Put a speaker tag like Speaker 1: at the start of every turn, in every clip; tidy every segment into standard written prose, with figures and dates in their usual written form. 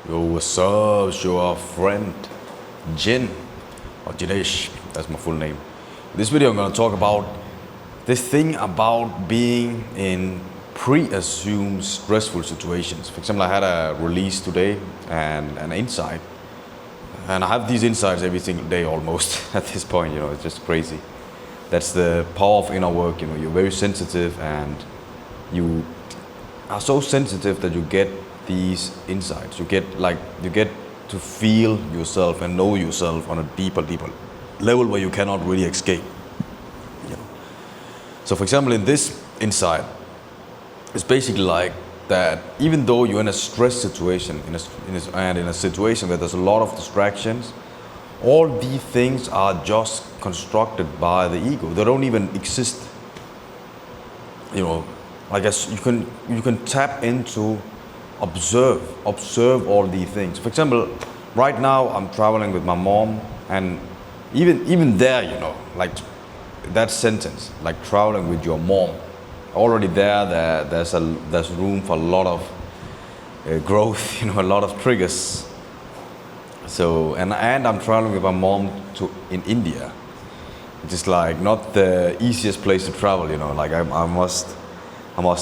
Speaker 1: Yo, what's up? It's your friend Jin, or Jinesh, that's my full name. In this video I'm gonna talk about this thing about being in pre-assumed stressful situations. For example, I had a release today and an insight. And I have these insights every single day almost at this point, it's just crazy. That's the power of inner work, you're very sensitive and you are so sensitive that you get these insights. You get to feel yourself and know yourself on a deeper level where you cannot really escape. So for example, in this insight, it's basically like that even though you're in a stress situation, in a situation where there's a lot of distractions, all these things are just constructed by the ego. They don't even exist. I guess you can tap into observe all these things. For example, right now I'm traveling with my mom, and even there, like that sentence, like traveling with your mom, already there's room for a lot of growth, a lot of triggers. So and I'm traveling with my mom in India, which is like not the easiest place to travel. Like I must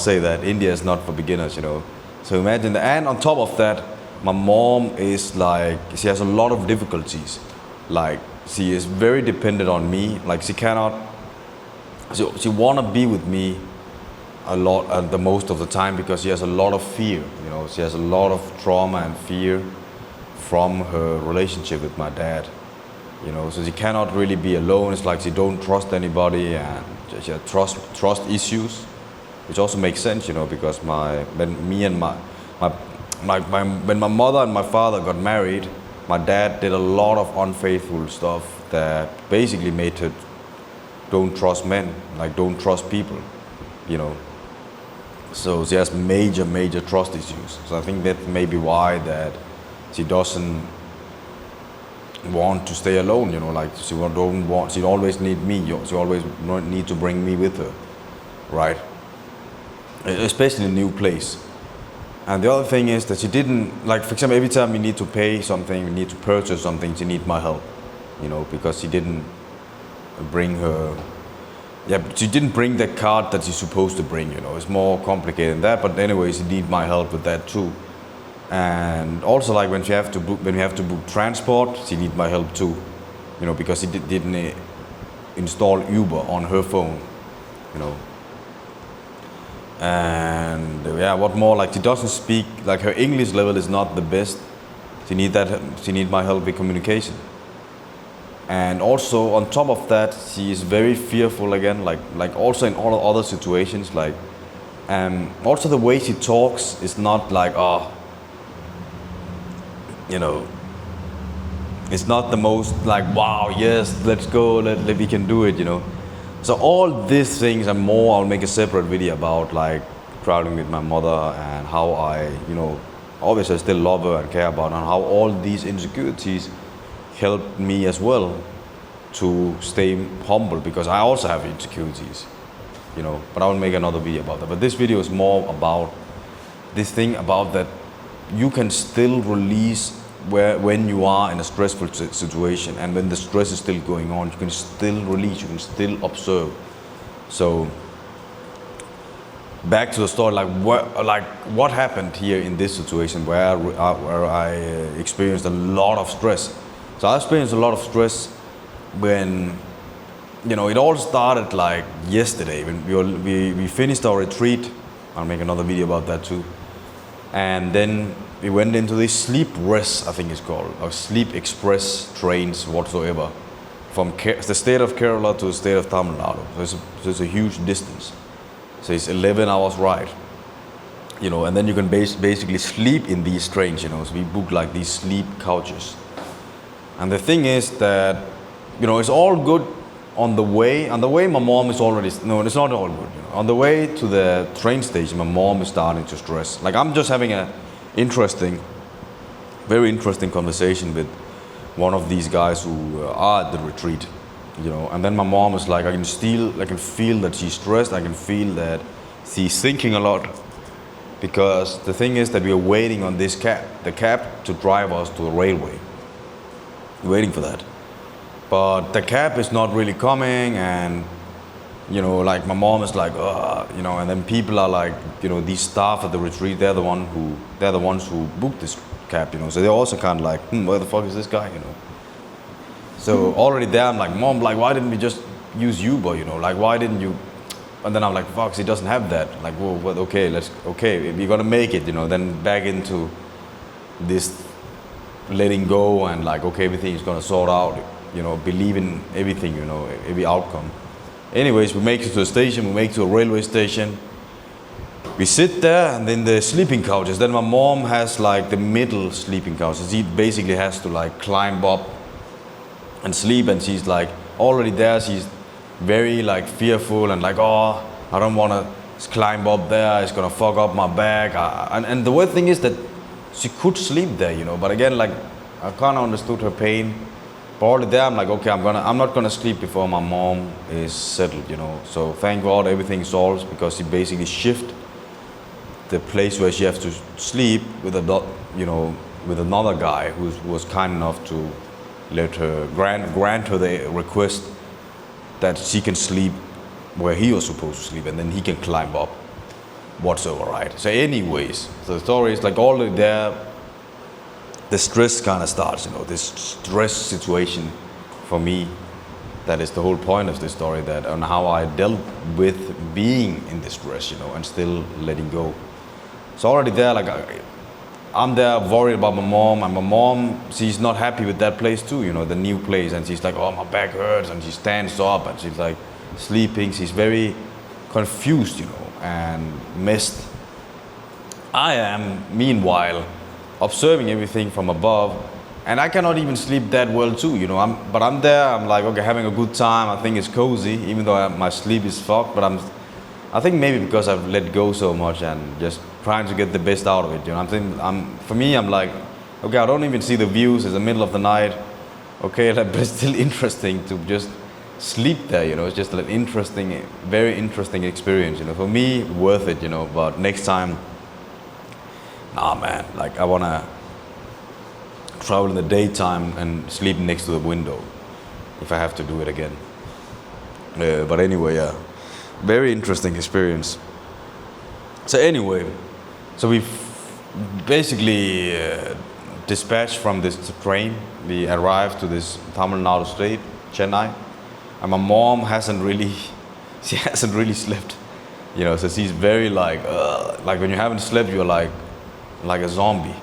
Speaker 1: say that India is not for beginners. So imagine that. And on top of that, my mom is like, she has a lot of difficulties. Like she is very dependent on me. Like she wanna be with me a lot the most of the time because she has a lot of fear. She has a lot of trauma and fear from her relationship with my dad. So she cannot really be alone. It's like she don't trust anybody, and she has trust issues, which also makes sense, because when my mother and my father got married, my dad did a lot of unfaithful stuff that basically made her don't trust men, like don't trust people, So she has major trust issues. So I think that may be why that she doesn't want to stay alone, like she always need me. She always need to bring me with her, right? Especially in a new place. And the other thing is that she didn't, like for example, every time we need to pay something, we need to purchase something, she need my help, because she didn't bring she didn't bring the card that she's supposed to bring. It's more complicated than that, but anyway, she need my help with that too. And also, like when we have to book transport, she need my help too, because she didn't install Uber on her phone, And what more? Like she doesn't speak. Like her English level is not the best. She need my help with communication. And also on top of that, she is very fearful again. Like also in all other situations. Like, also the way she talks is not like it's not the most like wow, yes, let's go, we can do it. So all these things and more, I'll make a separate video about, like traveling with my mother and how I, obviously I still love her and care about her, and how all these insecurities helped me as well to stay humble, because I also have insecurities, but I will make another video about that. But this video is more about this thing about that you can still release when you are in a stressful situation, and when the stress is still going on, you can still release, you can still observe. So back to the story, what happened here in this situation where I experienced a lot of stress. So I experienced a lot of stress when, it all started like yesterday when we finished our retreat. I'll make another video about that too. And then we went into this sleep rest, I think it's called, or sleep express trains whatsoever, from the state of Kerala to the state of Tamil Nadu. So it's a huge distance. So it's 11 hours ride, and then you can basically sleep in these trains, So we booked like these sleep couches. And the thing is that, it's all good on the way. On the way, my mom is already, no, it's not all good. On the way to the train station, my mom is starting to stress. Like I'm just having a very interesting conversation with one of these guys who are at the retreat, And then my mom is like, I can feel that she's stressed. I can feel that she's thinking a lot. because the thing is that we are waiting on this cab, the cab to drive us to the railway. We're waiting for that. But the cab is not really coming, and like my mom is like, and then people are like, these staff at the retreat, they're the ones who booked this cab, so they're also kind of like, where the fuck is this guy, So already there, I'm like, Mom, like, why didn't we just use Uber, like, why didn't you? And then I'm like, fuck, he doesn't have that. Like, whoa, well, okay, we're gonna make it, then back into this letting go and like, okay, everything is gonna sort out, believe in everything, every outcome. Anyways, we make it to the station, we make it to a railway station. We sit there, and then the sleeping couches. Then my mom has like the middle sleeping couches. He basically has to like climb up and sleep, and she's like already there. She's very like fearful and like, oh, I don't want to climb up there. It's gonna fuck up my back. And the weird thing is that she could sleep there, But again, like I kind of understood her pain. But already there, I'm like, okay, I'm not gonna sleep before my mom is settled, So thank God everything solves, because she basically shift the place where she has to sleep with with another guy who was kind enough to let her grant her the request that she can sleep where he was supposed to sleep, and then he can climb up whatsoever, right? So anyways, so the story is like already there, the stress kind of starts, this stress situation for me. That is the whole point of this story, that on how I dealt with being in this stress, and still letting go. So already there, like I'm there worried about my mom, and my mom, she's not happy with that place too, the new place, and she's like, oh, my back hurts, and she stands up, and she's like sleeping. She's very confused, and messed. I am, meanwhile, observing everything from above, and I cannot even sleep that well too, but I'm there, I'm like, okay, having a good time. I think it's cozy, even though my sleep is fucked, but I think maybe because I've let go so much and just trying to get the best out of it, For me, I'm like, okay, I don't even see the views. It's the middle of the night. Okay, but it's still interesting to just sleep there, It's just an interesting, very interesting experience, For me, worth it, But next time, nah, man. Like I wanna travel in the daytime and sleep next to the window if I have to do it again. But anyway, yeah. Very interesting experience. So anyway, so we've basically dispatched from this train. We arrived to this Tamil Nadu state, Chennai, and my mom hasn't really slept, So she's very like when you haven't slept, you're like a zombie.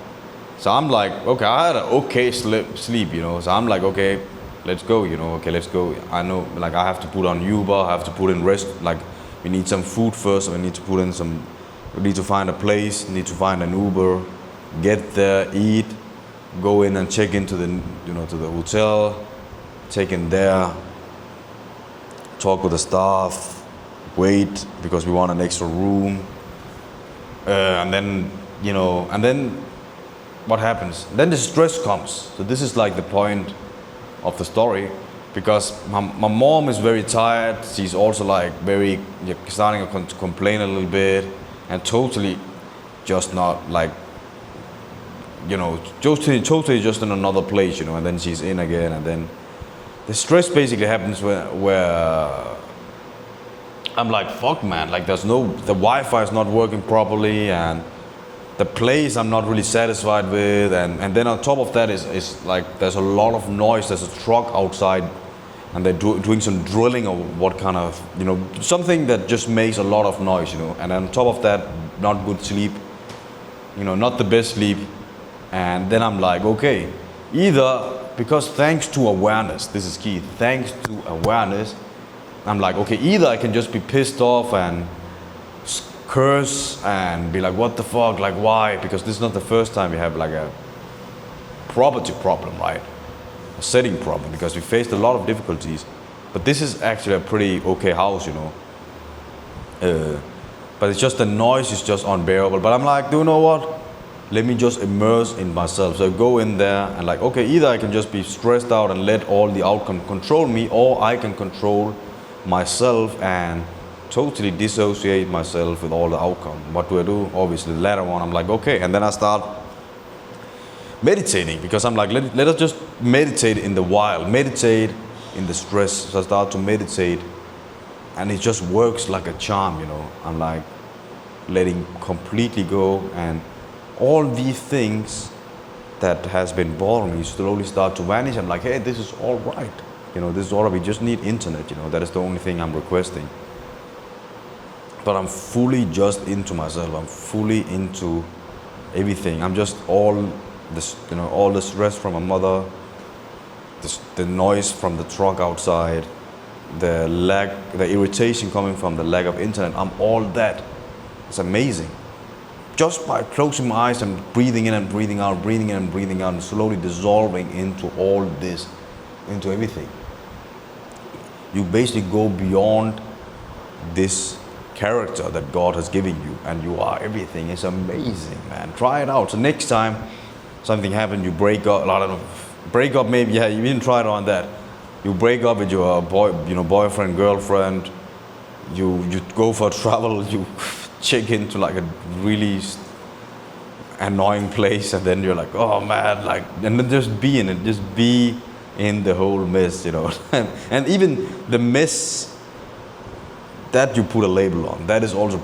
Speaker 1: So I'm like, okay, I had an okay sleep, So I'm like, okay, let's go, okay, let's go. I know, like I have to put on Uber, I have to put in rest, like we need some food first, we need to find a place, need to find an Uber, get there, eat, go in and check into the, to the hotel, check in there, talk with the staff, wait, because we want an extra room, and then, what happens? Then the stress comes. So this is like the point of the story, because my mom is very tired. She's also like very starting to complain a little bit, and totally just not like, totally just in another place, and then she's in again, and then the stress basically happens where I'm like, fuck, man, like the Wi-Fi is not working properly, and the place I'm not really satisfied with, and then on top of that is like there's a lot of noise. There's a truck outside, and they're doing some drilling or what kind of, something that just makes a lot of noise, and on top of that, not good sleep, not the best sleep. And then I'm like, okay, either, because thanks to awareness, this is key, thanks to awareness, I'm like, okay, either I can just be pissed off and curse and be like, what the fuck, like why? Because this is not the first time we have like a property problem, right? A setting problem, because we faced a lot of difficulties. But this is actually a pretty okay house, but it's just the noise is just unbearable. But I'm like, do you know what? Let me just immerse in myself. So I go in there and like, okay, either I can just be stressed out and let all the outcome control me, or I can control myself and totally dissociate myself with all the outcome. What do I do? Obviously, later on, I'm like, okay, and then I start meditating because I'm like, let us just meditate in the wild, meditate in the stress. So I start to meditate, and it just works like a charm, you know. I'm like letting completely go, and all these things that has been bothering me slowly start to vanish. I'm like, hey, this is all right. You know, this is all right. We just need internet, you know. That is the only thing I'm requesting. But I'm fully just into myself. I'm fully into everything. I'm just all this, you know, all the stress from my mother, the noise from the truck outside, the irritation coming from the lack of internet. I'm all that. It's amazing. Just by closing my eyes and breathing in and breathing out, breathing in and breathing out, and slowly dissolving into all this, into everything. You basically go beyond this character that God has given you, and you are everything. It's amazing, man. Try it out. So next time something happens, you break up. I don't know, break up. Maybe you didn't try it on that. You break up with your boyfriend, girlfriend. You go for a travel. You check into like a really annoying place, and then you're like, oh man, like, and then just be in it. Just be in the whole mess, you know. And even the mess that you put a label on, that is also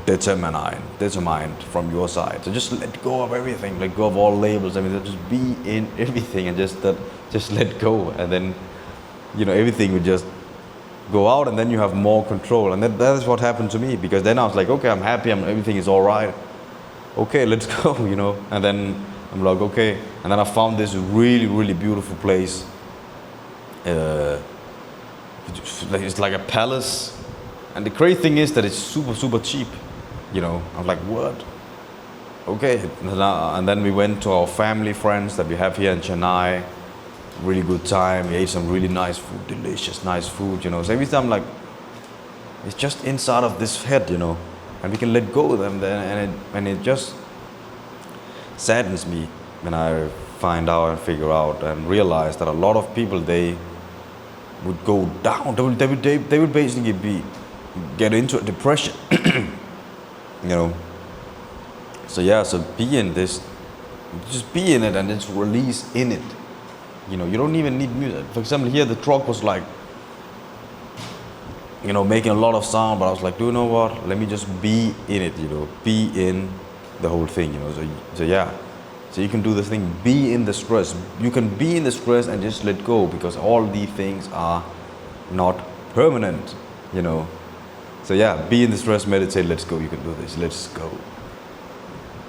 Speaker 1: determined from your side. So just let go of everything, let go of all labels. I mean, just be in everything and just let go, and then, you know, everything would just go out, and then you have more control. And that is what happened to me, because then I was like, okay, I'm happy, everything is all right. Okay, let's go, you know. And then I'm like, okay. And then I found this really, really beautiful place. It's like a palace, and the crazy thing is that it's super, super cheap. You know, I'm like, what? Okay. And then we went to our family friends that we have here in Chennai. Really good time. We ate some really nice food, delicious, nice food. You know, so every time I'm like, it's just inside of this head, you know, and we can let go of them. And it just saddens me when I find out and figure out and realize that a lot of people, they would go down. They would basically get into a depression. You know. So yeah, so be in this, just be in it and just release in it. You know, you don't even need music. For example, here the truck was like, you know, making a lot of sound, but I was like, do you know what? Let me just be in it, you know, be in the whole thing, you know. So yeah, so you can do this thing, be in the stress. You can be in the stress and just let go, because all these things are not permanent, you know. So yeah, be in the stress, meditate, let's go. You can do this, let's go.